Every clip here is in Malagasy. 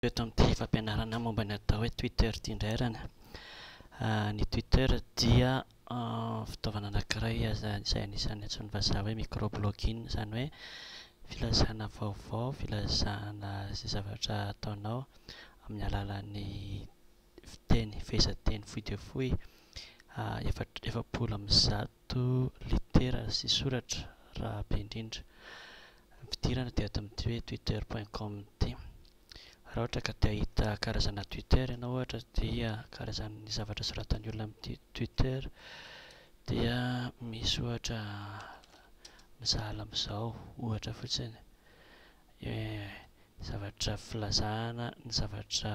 Eto amin'ity fampianarana momba ny atao hoe Twitter ity indrairana. Ny Twitter dia fitaovana anankiray izay anisan'ny antsoin'ny vazaha hoe micro-blogging, izany hoe filazana vaovao, filazana izay zavatra ataonao amin'ny alalan'ny fiteny, fehezanteny fohy dia fohy, efapolo amby zato litera sy soratra raha be indrindra. Ny fidirana dia eto amin'ity hoe twitter.com ity. Raha ohatra ka te ahita karazana Twitter ianao ohatra dia karazan'ny zavatra soratan'ny olona amin'ny Twitter dia misy ohatra misahala amin'izao, ohatra fotsiny zavatra filazana ny zavatra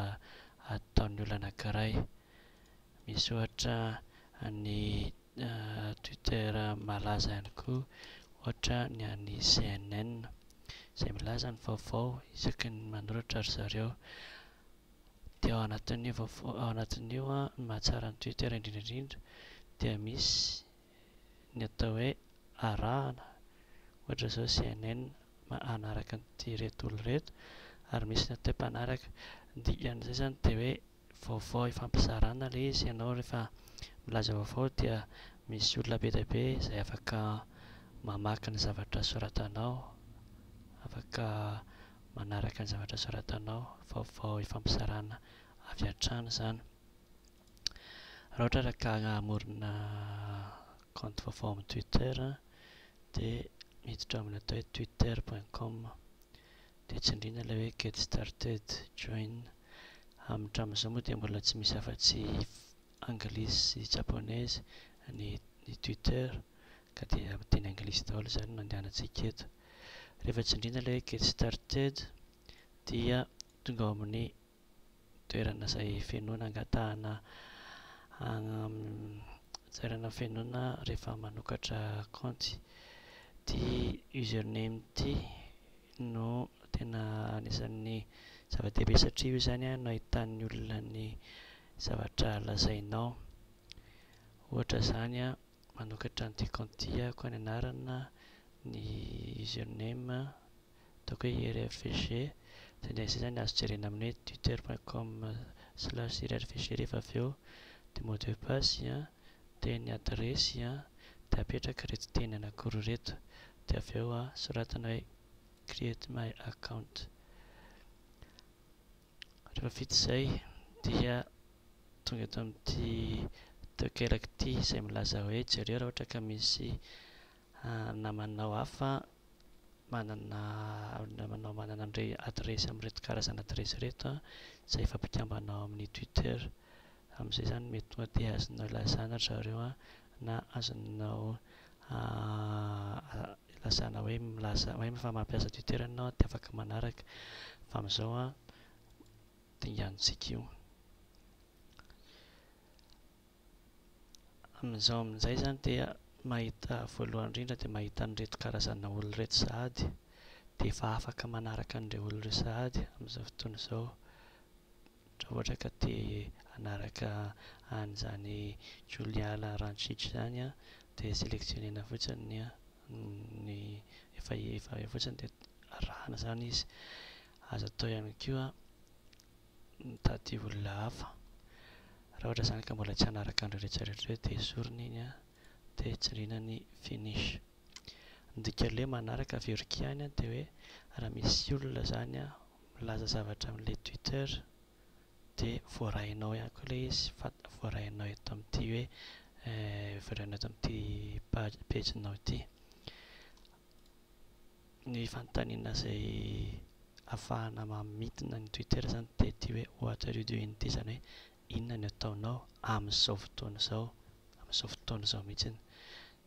ataon'ny olona anankiray. Misy ohatra ny Twitter malaza ihany koa, ohatra ny an'ny CNN izay milaza ny vaovao isaky ny manoratra ry zareo. Dia ao anatin'io ny mahatsara ny Twitter indrindra indrindra dia misy ny atao hoe arahana, ohatra izao CNN manaraka an'ireto olona ireto, ary misy ny atao hoe mpanaraka. Ny dikan'izay izany dia hoe vaovao ifampizarana ilay izy. Ianao rehefa milaza vaovao dia misy olona be dia be izay afaka mamaky ny zavatra soratanao, afaka manaraka ny zavatra soratanao, vaovao ifampizarana avy hatrany izany. Raha ohatra ka hamorona compte vaovao amin'ny Twitter dia miditra amin'ny atao hoe twitter.com, dia tsindriana ilay hoe get started, join. Hatramin'izao moa dia mbola tsy misy afa-tsy anglisy sy japonezy ny Twitter, ka dia amin'ny teny anglisy daholo izany no andehanantsika eto. Rehefa tsindriana ilay hoe get started dia tonga ao amin'ny toerana izay fenoana angatahana toerana fenoana rehefa manokatra compte. Ity username ity no tena anisan'ny zava-dehibe satria io izany no ahitan'ny olona ny zavatra lazainao. Ohatra izany manokatra an'ity compte ity aho ny anarana, ny username ataoko hoe irfg, izay izany azo jerena amin'ny hoe twitter.com/irfg. Rehefa avy eo dia mot de passe dia ny adresy dia apetraka ireto teny anankiroa ireto, dia avy eo soratana hoe create my account. Rehefa vita izay dia tonga eto amin'ity tokelaka ity izay milaza hoe jereo raha ohatra ka misy namanao hafa manana adresy amin'ireto karazana adresy ireto izay ifampikambanao amin'ny Twitter. Amin'izay izany mety tonga dia azonao ilazana ry zareo na azonao ilazana hoe efa mampiasa Twitter ianao dia afaka manaraka. Fa amin'izao dingantsika io. Amin'izao amin'izay izany dia mahita voalohany indrindra dia mahita an'ireto karazana olona ireto sahady, dia efa afaka manaraka an'ireo olona ireo sahady amin'izao fotoana izao. Raha ohatra ka te hanaraka an'izany Julien Laranchitre izany dia sélectionnena fotsiny ny efa eo fotsiny dia arahana izany izy. Azo atao ihany koa mitady olona hafa. Raha ohatra izany ka mbola tsy hanaraka an'ireo rehetrarehetra dia esorina iny dia tsindriana ny finish. Ny dikan'ilay manaraka averiko ihany dia hoe raha misy olona izany milaza zavatra amin'ilay Twitter dia voarahinao ihany koa ilay izy, voarahinao eto amin'ity hoe voarahinao eto amin'ity page-nao ity. Ny fanontaniana izay ahafahana mamintona ny Twitter izany dia ity hoe what are you doing ity, izany hoe inona no ataonao amin'izao fotoana izao, amin'izao fotoana izao mihitsiny.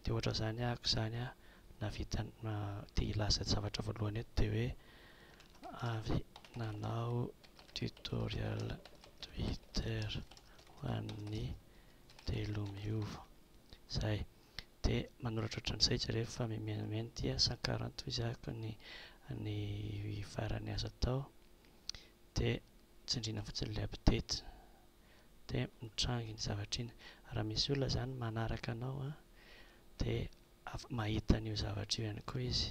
Dia ohatra izany ahako izany nahavita te hilaza zavatra voalohany eto dia hoe avy nanao tutorial Twitter ho an'ny telomiova, izay. Dia manoratra ohatran'izay jereo fa mimenamena ity 148 izy ahako ny farany azo atao, dia tsindriana fotsiny ilay update dia mitranga iny zavatra iny. Raha misy olona izany manaraka anao dia mahita an'io zavatra io ihany koa izy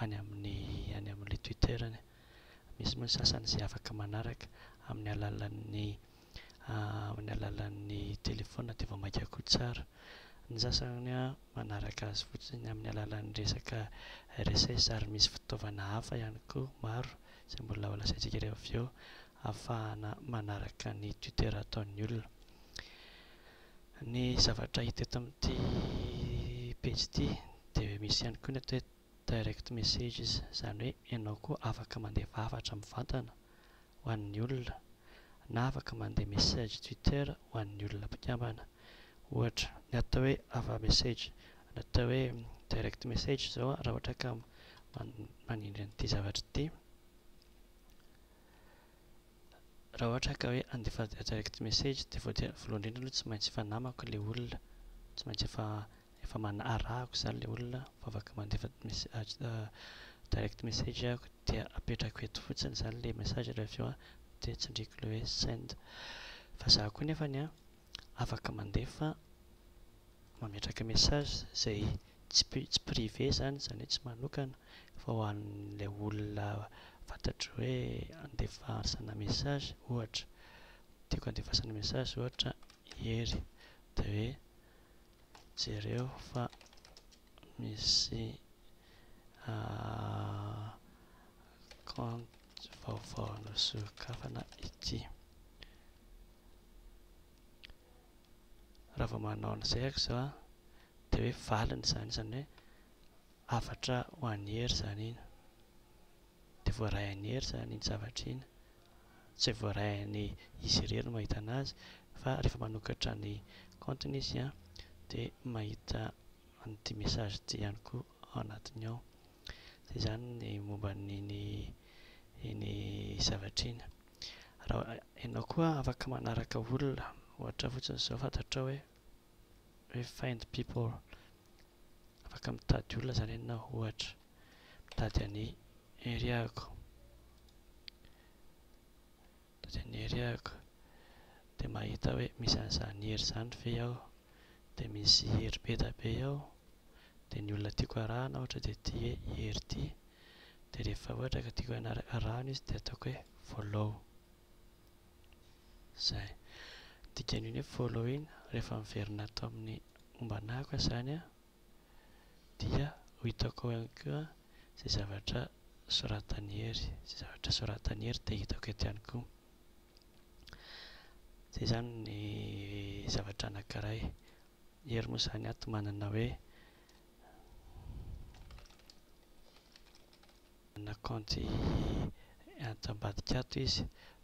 any amin'ilay Twitterany. misy moa ny sasany izay afaka manaraka amin'ny alalan'ny telefona dia vao maika koa tsara. Ny sasany manaraka azy fotsiny amin'ny alalan'ny resaka RSS ary misy fitaovana hafa ihany koa maro izay mbola ho lazaintsika rehefa avy eo ahafahana manaraka ny Twitter ataon'ny olona. Ny zavatra hita eto amin'ity page ity dia misy ihany koa ny atao hoe direct messages, izany hoe ianao koa afaka mandefa hafatra mivantana ho an'ny olona na afaka mandeha message Twitter ho an'ny olona mpikambana. Ohatra ny atao hoe message, ny atao hoe direct message izao raha ohatra ka manindry an'ity zavatra ity, raha ohatra ka hoe handefa direct message dia voalohany indrindra aloha tsy maintsy efa namako ilay olona, tsy maintsy efa arahako izany ilay olona fa afaka mandefa direct message ahako dia apetrako eto fotsiny izany ilay message rehefa avy eo dia tsindriako ilay hoe send. Fa izaho koa nefany afaka mandefa mametraka message izay tsy privé izany, izany hoe tsy manokana fa ho an'ilay olona fantatro hoe handefasana message. Ohatra tiako handefasana message ohatra Hery dia hoe jereo fa misy compte vaovao nosokafana ity. Raha vao manao an'izay ahako izao dia hoe valiny izany, izany hoe hafatra ho an'ny Hery izany iny, dia voarahin'ny Hery izany iny zavatra iny, tsy voarahin'ny izy irery no mahita anazy fa rehefa manokatra ny compteny izy dia mahita an'ity message ity ihany koa ao anatiny ao. Izay izany ny momba iny zavatra iny. Raha ianao koa afaka manaraka olona, ohatra fotsiny izao fantatrao hoe find people, afaka mitady olona izany ianao, ohatra mitady an'i Hery ahako, dia mahita hoe misy an'izany Hery izany ve ao, dia misy Hery Betabe ao, dia ny olona tiako arahana ohatra dia ity hoe Hery ity, dia rehefa ohatra ka tiako arahana izy dia ataoko hoe follow. Izay dikan'iny hoe follow iny rehefa miverina atao amin'ny momba anahako izany dia ho hitako ihany koa izay zavatra soratan'ny Hery, izay zavatra soratan'ny Hery dia hitako eto ihany koa. Izay izany ny zavatra anankiray. Hery moa izany manana hoe manana compte ato ambadika ato izy,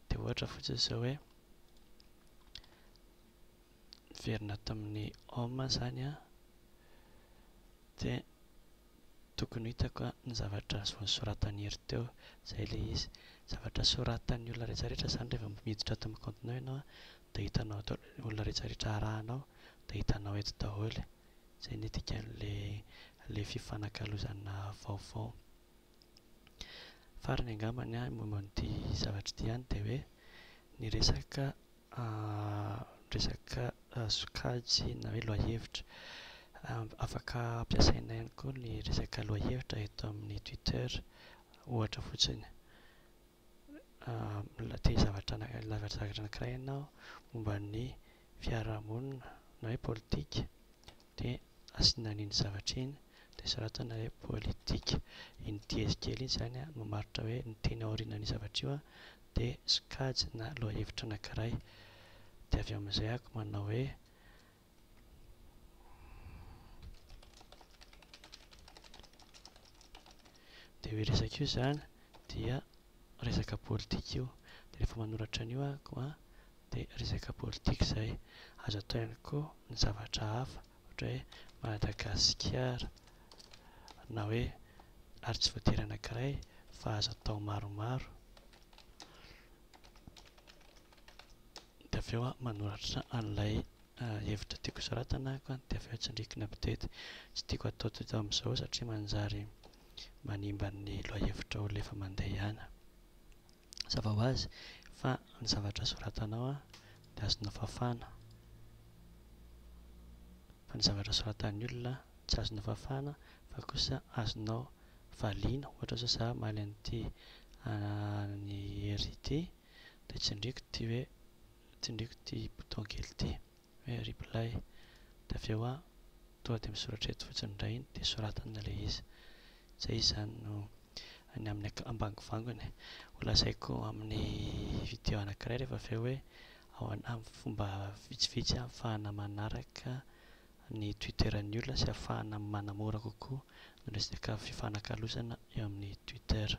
dia ohatra fotsiny izao hoe miverina tamin'ny home izany dia tokony hitako ny zavatra soratan'ny Hery teo, izay ilay izy. Zavatra soratan'ny olona rehetrarehetra izany rehefa miditra ato amin'ny comptenao ianao dia hitanao olona rehetrarehetra arahanao dia hitanao eto daholo. Izay ny dikan'ilay fifanakalozana vaovao. Farany angambany momba an'ity zavatra ity ihany dia hoe ny resaka sokajy na hoe lohahevitra. Afaka ampiasaina ihany koa ny resaka lohahevitra eto amin'ny Twitter. Ohatra fotsiny te zavatra anankiray ianao momba ny fiarahamonina na hoe politika dia asiana an'iny zavatra iny dia soratana hoe politika. Iny dièse kely iny izany mamaritra hoe ny teny aorianan'io zavatra io dia sokajy na lohahevitra anankiray. Dia avy amin'izay ako manao hoe dia hoe resaka io izany dia resaka politika io, dia rehefa manoratra an'io ahako dia resaka politika izay. Azo atao ihany koa ny zavatra hafa ohatra hoe Madagasikara na hoe ary tsy voatery anankiray fa azo atao maromaro. Dia avy eo manoratra an'ilay hevitra tiako soratana ahako dia avy eo tsindriako ny update. Tsy tiako atao amin'izao satria manjary manimba ny lohahevitra olona efa mandeha ihany. Mazava ho azy fa ny zavatra soratanao dia azonao fafana, fa ny zavatra soratan'ny olona tsy azonao fafana fa kosa azonao valiana. Ohatra izao izaho hamaly an'ity ny ery ity dia tsindriako ity bouton kely ity hoe reply, dia avy eo tonga dia misoratra eto fotsiny indray dia soratana ilay izy. Izay izany no any amin'ny ambangovangony. Ho lazaiko amin'ny vidéo anankiray rehefa avy eo hoe amin'ny fomba vitsivitsy ahafahana manaraka ny Twitteran'ny olona sy ahafahana manamora kokoa ny resaka fifanankalozana eo amin'ny Twitter.